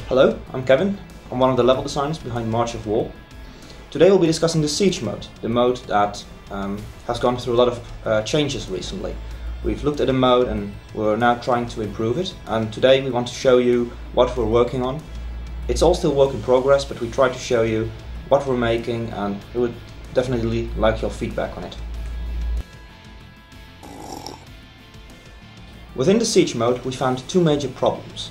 Hello, I'm Kevin. I'm one of the level designers behind March of War. Today we'll be discussing the Siege mode, the mode that has gone through a lot of changes recently. We've looked at the mode and we're now trying to improve it, and today we want to show you what we're working on. It's all still work in progress, but we try to show you what we're making, and we would definitely like your feedback on it. Within the Siege mode we found two major problems.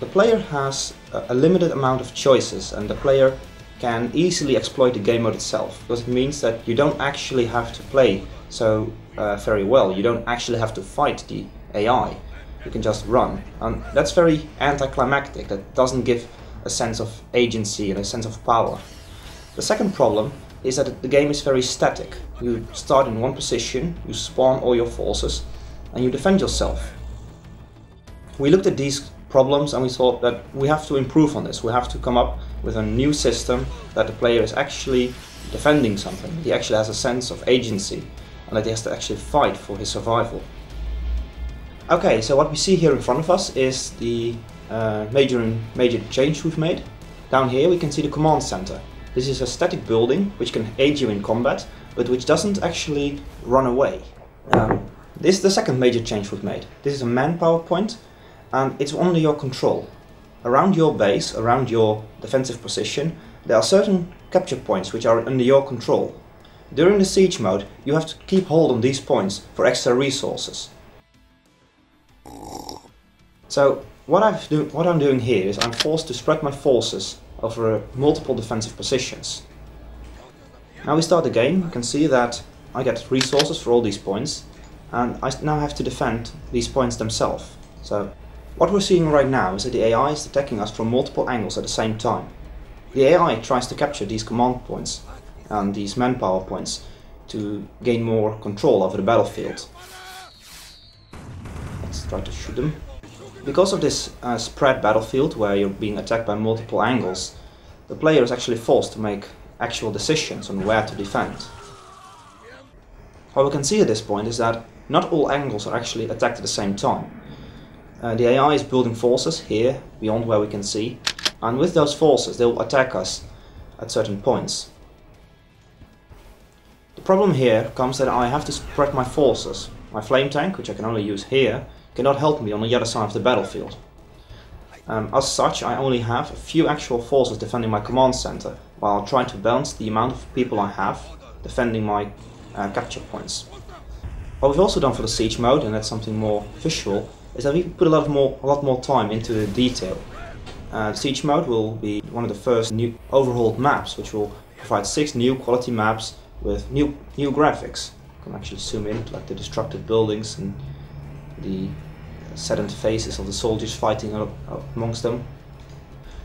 The player has a limited amount of choices, and the player can easily exploit the game mode itself, because it means that you don't actually have to play so very well. You don't actually have to fight the AI. You can just run, and that's very anticlimactic. That doesn't give a sense of agency and a sense of power. The second problem is that the game is very static. You start in one position, you spawn all your forces, and you defend yourself. We looked at these problems and we thought that we have to improve on this. We have to come up with a new system that the player is actually defending something. He actually has a sense of agency and that he has to actually fight for his survival. Okay, so what we see here in front of us is the major change we've made. Down here we can see the command center. This is a static building which can aid you in combat, but which doesn't actually run away. This is the second major change we've made. This is a manpower point, and it's under your control. Around your base, around your defensive position, there are certain capture points which are under your control. During the siege mode, you have to keep hold on these points for extra resources. So what I'm doing here is I'm forced to spread my forces over multiple defensive positions. Now we start the game. You can see that I get resources for all these points, and I now have to defend these points themselves. So what we're seeing right now is that the AI is attacking us from multiple angles at the same time. The AI tries to capture these command points and these manpower points to gain more control over the battlefield. Let's try to shoot them. Because of this spread battlefield where you're being attacked by multiple angles, the player is actually forced to make actual decisions on where to defend. What we can see at this point is that not all angles are actually attacked at the same time. The AI is building forces here, beyond where we can see, and with those forces they will attack us at certain points. The problem here comes that I have to spread my forces. My flame tank, which I can only use here, cannot help me on the other side of the battlefield. As such, I only have a few actual forces defending my command center, while trying to balance the amount of people I have defending my capture points. What we've also done for the siege mode, and that's something more visual, is that we put a lot more time into the detail. The siege mode will be one of the first new overhauled maps, which will provide 6 new quality maps with new graphics. You can actually zoom in, like the destructed buildings and the saddened faces of the soldiers fighting amongst them.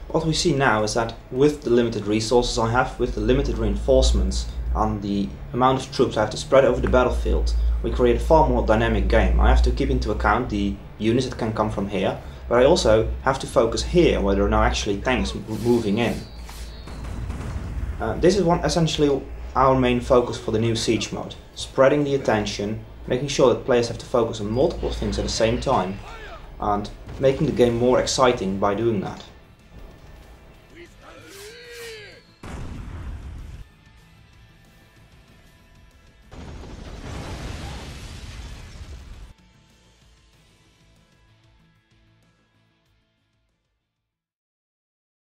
What we see now is that with the limited resources I have, with the limited reinforcements and the amount of troops I have to spread over the battlefield, we create a far more dynamic game. I have to keep into account the units that can come from here, but I also have to focus here where there are now actually tanks moving in. This is essentially our main focus for the new siege mode. Spreading the attention, making sure that players have to focus on multiple things at the same time, and making the game more exciting by doing that.